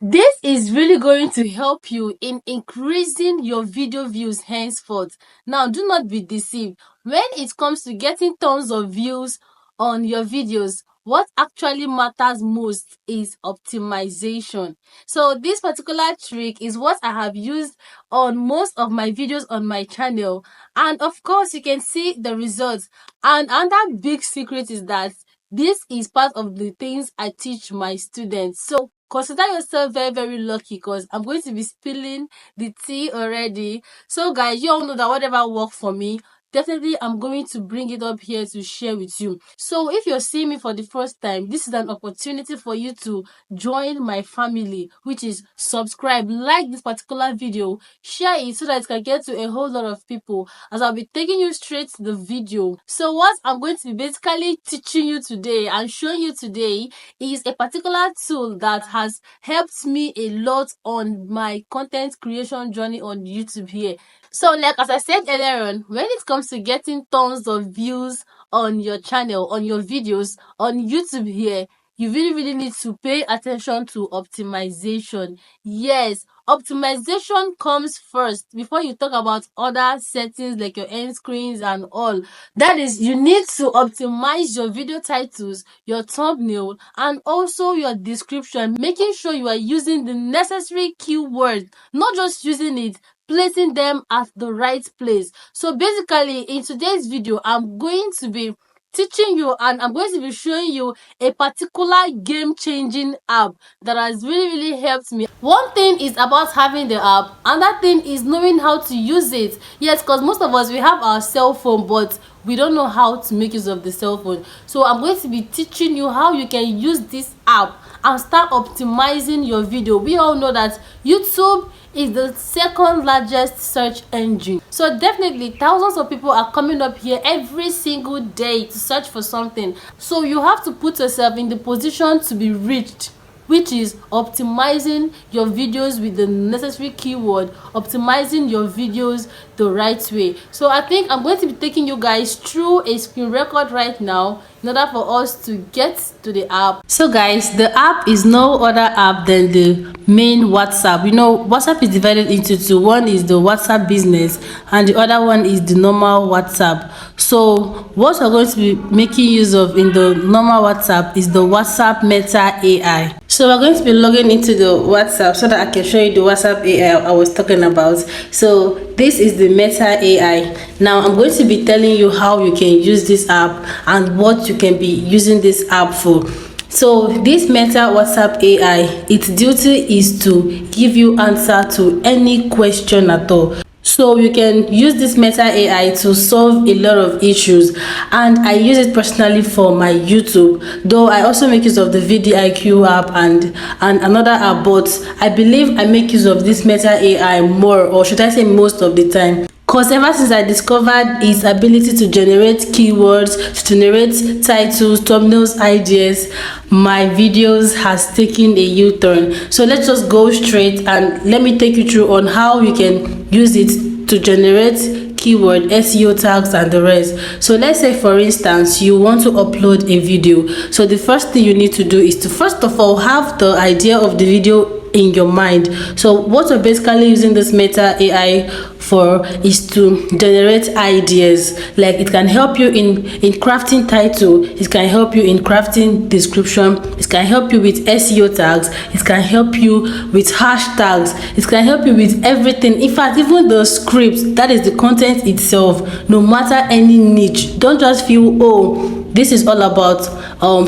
This is really going to help you in increasing your video views henceforth. Now, do not be deceived. When it comes to getting tons of views on your videos, what actually matters most is optimization. So this particular trick is what I have used on most of my videos on my channel. And of course, you can see the results. And another big secret is that this is part of the things I teach my students. So consider yourself very, very lucky because I'm going to be spilling the tea already. So guys, you all know that whatever worked for me, definitely I'm going to bring it up here to share with you. So if you're seeing me for the first time, this is an opportunity for you to join my family, which is subscribe, like this particular video, share it so that it can get to a whole lot of people, as I'll be taking you straight to the video. So what I'm going to be basically teaching you today and showing you today is a particular tool that has helped me a lot on my content creation journey on YouTube here. So like as I said earlier on, when it comes to getting tons of views on your channel, on your videos, on YouTube here, you really need to pay attention to optimization. Yes, optimization comes first before you talk about other settings like your end screens and all. That is, you need to optimize your video titles, your thumbnail, and also your description, making sure you are using the necessary keywords, not just using it, placing them at the right place. So basically, in today's video, I'm going to be teaching you and I'm going to be showing you a particular game-changing app that has really helped me. One thing is about having the app, another thing is knowing how to use it. Yes, because most of us, we have our cell phone, but we don't know how to make use of the cell phone. So I'm going to be teaching you how you can use this app and start optimizing your video. We all know that YouTube is the second largest search engine, so definitely thousands of people are coming up here every single day to search for something. So you have to put yourself in the position to be reached, which is optimizing your videos with the necessary keyword, optimizing your videos the right way. So I think I'm going to be taking you guys through a screen record right now in order for us to get to the app. So guys, the app is no other app than the main WhatsApp. You know, WhatsApp is divided into two. One is the WhatsApp business and the other one is the normal WhatsApp. So what we're going to be making use of in the normal WhatsApp is the WhatsApp Meta AI. So we're going to be logging into the WhatsApp so that I can show you the WhatsApp AI I was talking about. So this is the Meta AI. Now I'm going to be telling you how you can use this app and what you can be using this app for. So this Meta WhatsApp AI, its duty is to give you answer to any question at all. So you can use this Meta AI to solve a lot of issues, and I use it personally for my YouTube, though I also make use of the VidIQ app and another app, but I believe I make use of this Meta AI more, or should I say most of the time. Because ever since I discovered its ability to generate keywords, to generate titles, thumbnails, ideas, my videos has taken a U-turn. So let's just go straight and let me take you through on how you can use it to generate keyword, SEO tags and the rest. So let's say for instance you want to upload a video. So the first thing you need to do is to first of all have the idea of the video in your mind. So what we're basically using this Meta AI for is to generate ideas. Like it can help you in crafting title, it can help you in crafting description, it can help you with SEO tags, it can help you with hashtags, it can help you with everything. In fact, even the script, that is the content itself, no matter any niche. Don't just feel, oh, this is all about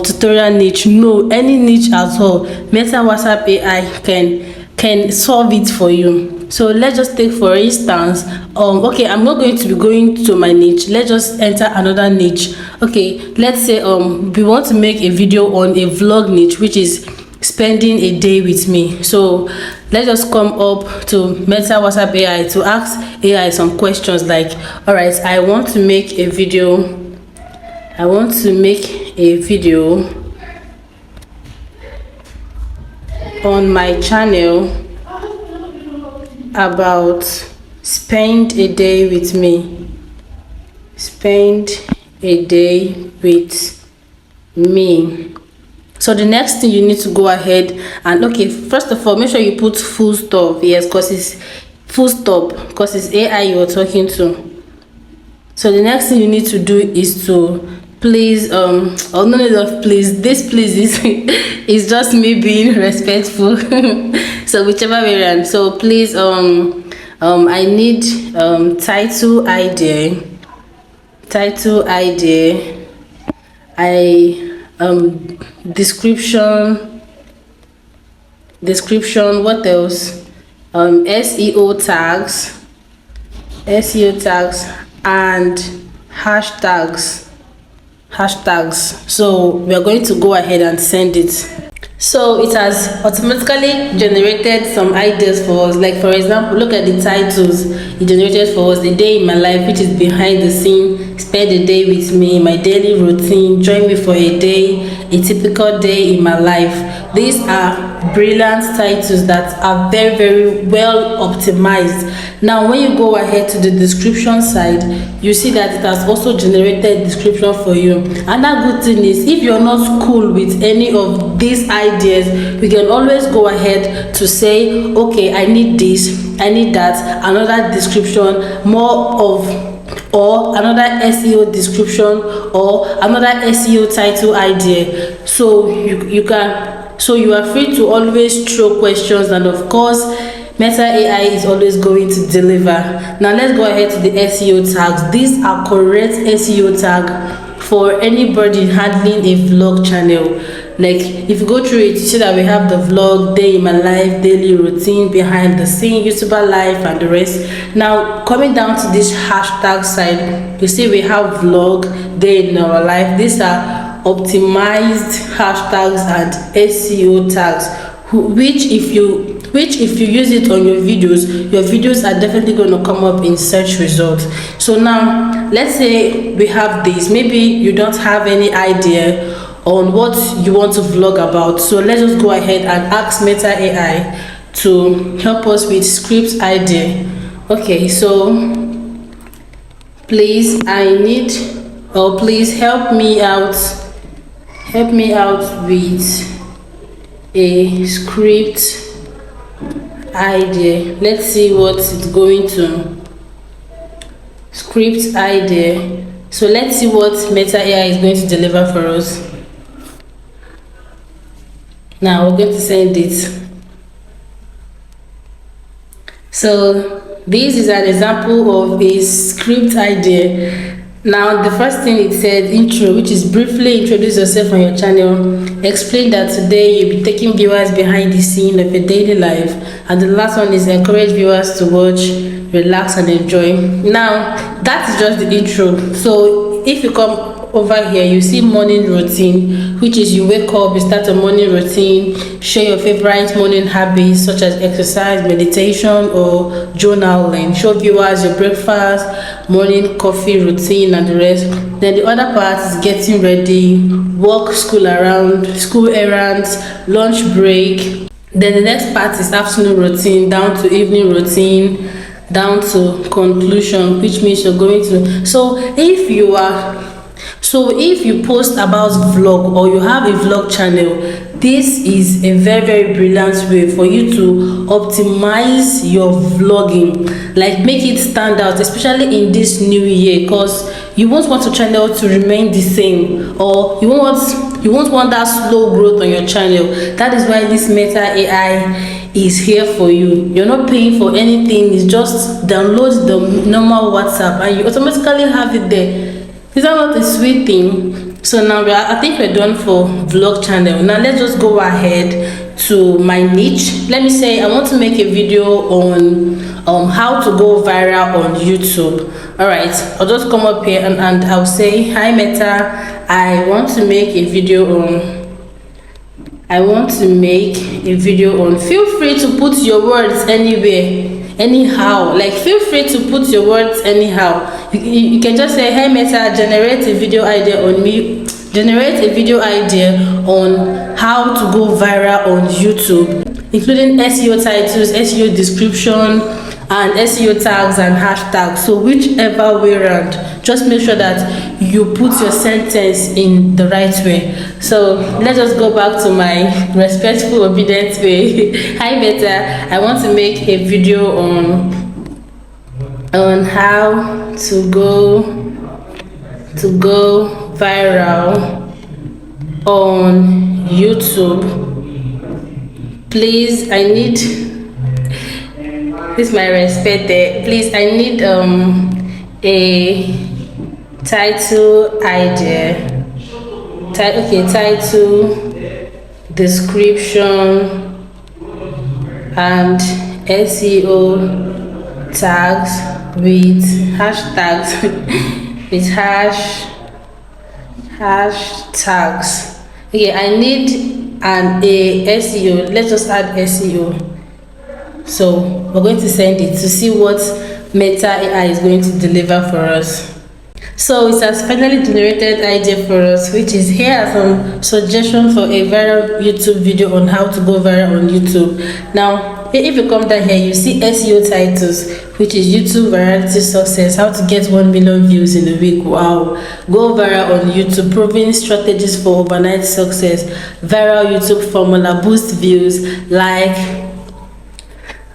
tutorial niche. No, any niche at all, Meta WhatsApp AI can solve it for you. So let's just take for instance, okay, I'm not going to be going to my niche. Let's just enter another niche. Okay, let's say we want to make a video on a vlog niche, which is spending a day with me. So let's just come up to Meta WhatsApp AI to ask AI some questions like, all right, I want to make a video on my channel about spend a day with me. So the next thing you need to go ahead and, okay, first of all, make sure you put full stop. Yes, because it's full stop, because it's AI you're talking to. So the next thing you need to do is to please, or no need of please, this please is is just me being respectful. So whichever way around. So please, I need title idea, description, what else, SEO tags and hashtags. So we are going to go ahead and send it. So it has automatically generated some ideas for us. Like, for example, look at the titles it generated for us: "The Day in My Life," which is behind the scene; "Spend a Day with Me," "My Daily Routine," "Join Me for a Day," "A Typical Day in My Life." These are brilliant titles that are very, very well optimized. Now when you go ahead to the description side, you see that it has also generated description for you. Another good thing is, if you're not cool with any of these ideas, we can always go ahead to say, okay, I need this, I need that, another description, more of, or another SEO description, or another SEO title idea. So you can, so you are free to always throw questions, and of course Meta AI is always going to deliver. Now let's go ahead to the SEO tags. These are correct SEO tag for anybody handling a vlog channel. Like, if you go through it, you see that we have the vlog, day in my life, daily routine, behind the scene, YouTuber life, and the rest. Now coming down to this hashtag side, you see we have vlog, day in our life. These are optimized hashtags and SEO tags, which if you use it on your videos are definitely going to come up in search results. So now let's say we have this, maybe you don't have any idea on what you want to vlog about, so let's just go ahead and ask Meta AI to help us with script idea. Okay, so please please help me out with a script idea. Let's see what it's going to. Script idea. So let's see what Meta AI is going to deliver for us. Now we're going to send it. So this is an example of a script idea. Now the first thing it said, intro, which is briefly introduce yourself on your channel, explain that today you'll be taking viewers behind the scene of a daily life, and the last one is encourage viewers to watch, relax and enjoy. Now that is just the intro. So if you come over here, you see morning routine, which is you wake up, you start a morning routine, share your favorite morning habits such as exercise, meditation, or journaling, show viewers your breakfast, morning coffee routine, and the rest. Then the other part is getting ready, work, school errands, lunch break. Then the next part is afternoon routine down to evening routine, down to conclusion, which means you're going to, so if you post about vlog or you have a vlog channel, this is a very, very brilliant way for you to optimize your vlogging, like make it stand out, especially in this new year, because you won't want your channel to remain the same, or you won't want that slow growth on your channel. That is why this Meta AI is here for you. You're not paying for anything. It's just download the normal WhatsApp and you automatically have it there. Is that not a sweet thing? So now I think we're done for vlog channel. Now let's just go ahead to my niche. Let me say I want to make a video on how to go viral on YouTube. All right, I'll just come up here and I'll say, hi Meta, I want to make a video on feel free to put your words anywhere, anyhow. Like, feel free to put your words anyhow. You can just say, hey Meta, generate a video idea on how to go viral on YouTube, including SEO titles, SEO description, and SEO tags and hashtags. So whichever way around, just make sure that you put your sentence in the right way. So let's just go back to my respectful, obedient way. Hi Beta, I want to make a video on how to go viral on YouTube. Please, I need this my respect there. Please, I need a title idea. Title, description, and SEO tags with hashtags with hashtags. Okay, I need a SEO. Let's just add SEO. So we're going to send it to see what Meta AI is going to deliver for us. So it has finally generated idea for us, which is here are some suggestions for a viral YouTube video on how to go viral on YouTube. Now, if you come down here, you see SEO titles, which is YouTube virality success, how to get 1 million views in a week. Wow. Go viral on YouTube, proven strategies for overnight success, viral YouTube formula, boost views, like,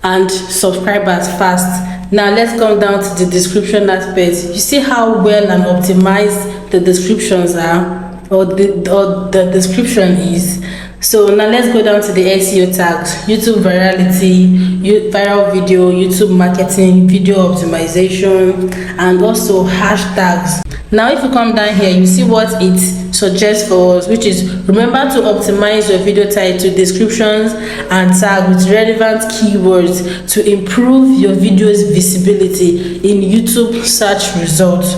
and subscribers fast. Now let's come down to the description aspect. You see how well and optimized the descriptions are, or the description is. So now let's go down to the SEO tags: YouTube virality, viral video, YouTube marketing, video optimization, and also hashtags. Now if you come down here, you see what it suggests for us, which is remember to optimize your video title, descriptions, and tag with relevant keywords to improve your video's visibility in YouTube search results.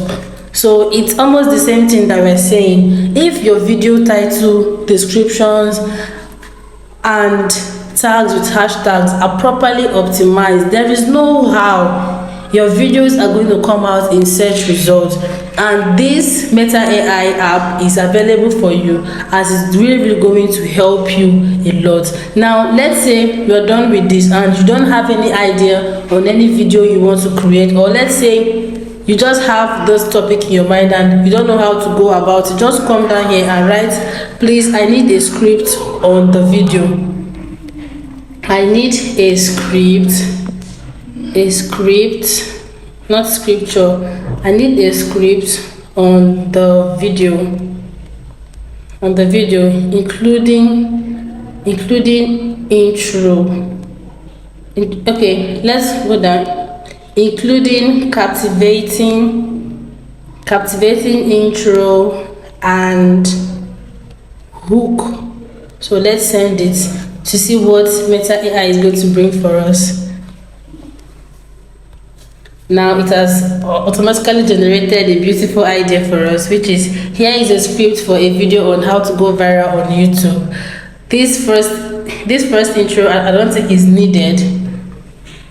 So it's almost the same thing that we're saying. If your video title, descriptions, and tags with hashtags are properly optimized, there is no how your videos are going to come out in search results. And this Meta AI app is available for you, as it's really going to help you a lot. Now let's say you're done with this and you don't have any idea on any video you want to create, or let's say you just have this topic in your mind and you don't know how to go about it. Just come down here and write, please, I need a script on the video. I need a script, not scripture. I need a script on the video, including intro. Okay, let's go down. Including captivating intro and hook. So let's send it to see what Meta AI is going to bring for us. Now it has automatically generated a beautiful idea for us, which is here is a script for a video on how to go viral on YouTube. This first intro I don't think is needed.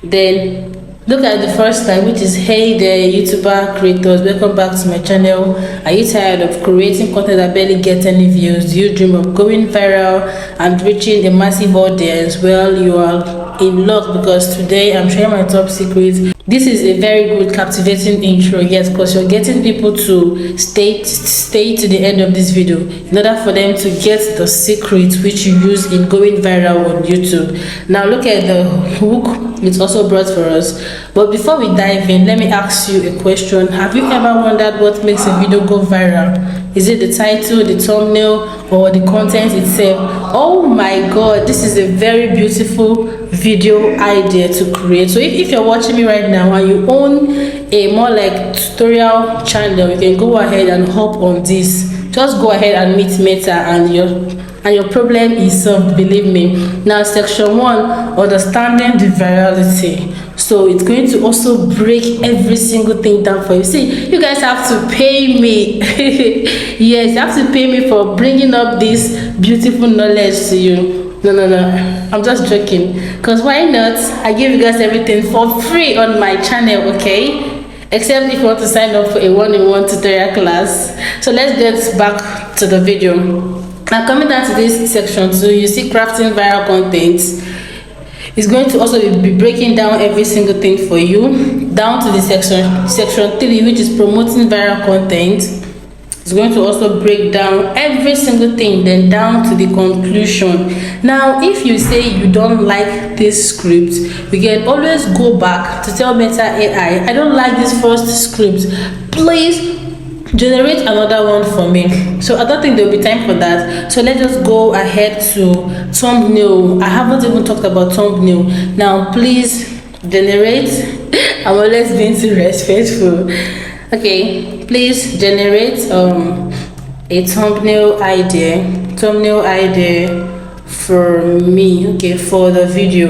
Then look at the first line, which is, hey there YouTuber creators, welcome back to my channel. Are you tired of creating content that barely gets any views? Do you dream of going viral and reaching a massive audience? Well, you are in luck, because today I'm sharing my top secrets. This is a very good captivating intro, yes, because you're getting people to stay to the end of this video in order for them to get the secrets which you use in going viral on YouTube. Now look at the hook it's also brought for us. But before we dive in, let me ask you a question. Have you ever wondered what makes a video go viral? Is it the title, the thumbnail, or the content itself? Oh my god, this is a very beautiful video idea to create. So if you're watching me right now and you own a more like tutorial channel, you can go ahead and hop on this. Just go ahead and meet Meta and your problem is solved, believe me. Now section 1, understanding the virality. So it's going to also break every single thing down for you. See, you guys have to pay me. Yes, you have to pay me for bringing up this beautiful knowledge to you. No, I'm just joking, because why not? I give you guys everything for free on my channel, okay? Except if you want to sign up for a one-on-one tutorial class. So let's get back to the video. Now coming down to this section 2, you see crafting viral content. It's going to also be breaking down every single thing for you, down to the section 3, which is promoting viral content. It's going to also break down every single thing, then down to the conclusion. Now, if you say you don't like this script, we can always go back to tell Meta AI, I don't like this first script, please generate another one for me. So I don't think there'll be time for that, so let's just go ahead to thumbnail. I haven't even talked about thumbnail. Now please generate I'm always being too respectful. Okay, please generate a thumbnail idea for me. Okay, for the video.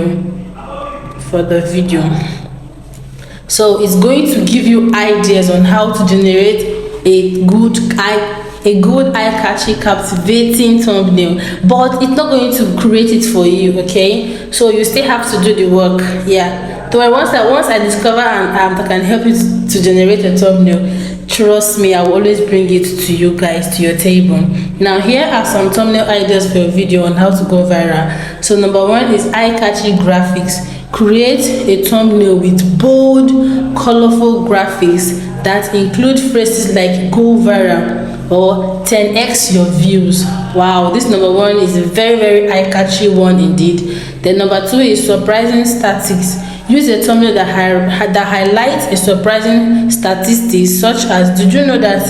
So it's going to give you ideas on how to generate a good eye-catchy, captivating thumbnail, but it's not going to create it for you. Okay, so you still have to do the work. Yeah, so once I discover an app that can help you to generate a thumbnail, trust me, I will always bring it to you guys, to your table. Now here are some thumbnail ideas for your video on how to go viral. So number 1 is eye-catchy graphics. Create a thumbnail with bold, colorful graphics that include phrases like go viral or 10x your views. Wow, this number 1 is a very eye-catchy one indeed. Then number 2 is surprising statistics. Use a thumbnail that highlights a surprising statistics, such as, did you know that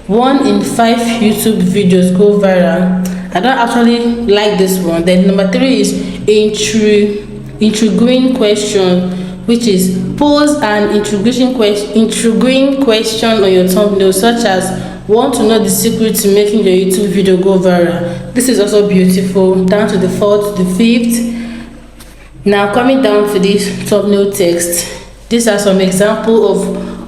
1 in 5 YouTube videos go viral? I don't actually like this one. Then number 3 is intriguing question, which is pose an intriguing question on your thumbnail, such as, want to know the secret to making your YouTube video go viral? This is also beautiful. Down to the 4th to the 5th. Now coming down to this thumbnail text, these are some examples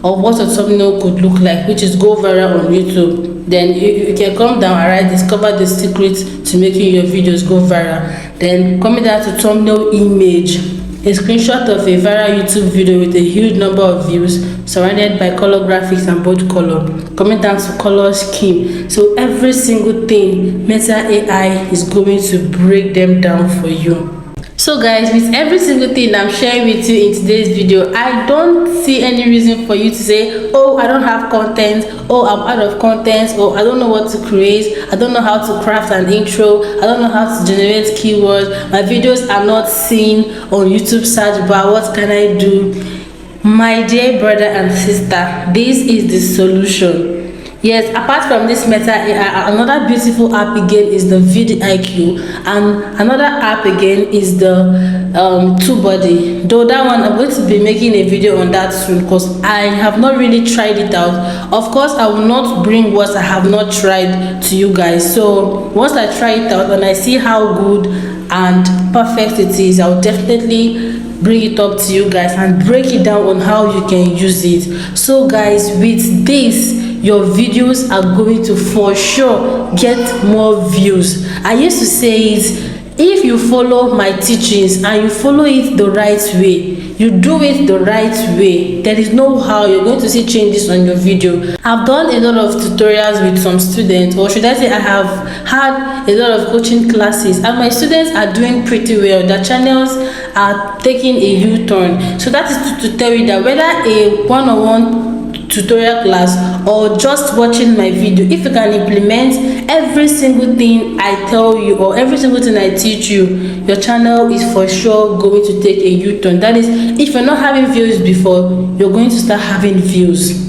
of what a thumbnail could look like, which is go viral on YouTube. Then you can come down and write, discover the secret to making your videos go viral. Then coming down to thumbnail image, a screenshot of a viral YouTube video with a huge number of views, surrounded by color graphics and bold color. Coming down to color scheme, so every single thing Meta AI is going to break them down for you. So guys, with every single thing I'm sharing with you in today's video, I don't see any reason for you to say, oh, I don't have content, oh, I'm out of content, oh, I don't know what to create, I don't know how to craft an intro, I don't know how to generate keywords, my videos are not seen on YouTube search bar, what can I do? My dear brother and sister, this is the solution. Yes, apart from this Meta AI, another beautiful app again is the vidIQ, and another app again is the TubeBuddy. Though that one, I'm going to be making a video on that soon, because I have not really tried it out. Of course, I will not bring what I have not tried to you guys. So once I try it out and I see how good and perfect it is, I'll definitely bring it up to you guys and break it down on how you can use it. So guys, with this, your videos are going to for sure get more views. I used to say it, if you follow my teachings and you follow it the right way, you do it the right way, there is no how you're going to see changes on your video. I've done a lot of tutorials with some students, or should I say I have had a lot of coaching classes, and my students are doing pretty well. Their channels are taking a U-turn. So that is to tell you that whether a one-on-one tutorial class or just watching my video, if you can implement every single thing I tell you or every single thing I teach you, your channel is for sure going to take a U-turn. That is, if you're not having views before, you're going to start having views.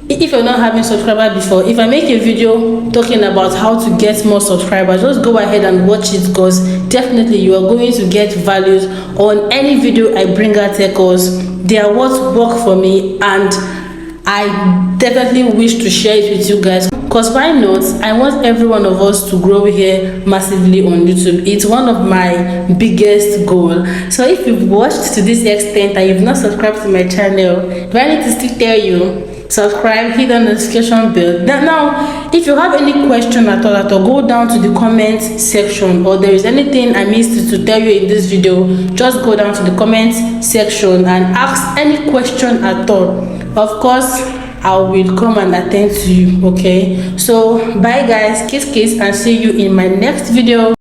If you're not having subscribers before, if I make a video talking about how to get more subscribers, just go ahead and watch it, because definitely you are going to get values on any video I bring out here, because they are what work for me, and I definitely wish to share it with you guys, because why not? I want every one of us to grow here massively on YouTube. It's one of my biggest goals. So if you've watched to this extent and you've not subscribed to my channel, do I need to still tell you? Subscribe, hit the notification bell. Now if you have any question at all, go down to the comment section, or there is anything I missed to tell you in this video, just go down to the comment section and ask any question at all. Of course, I will come and attend to you. Okay, so bye guys, kiss and see you in my next video.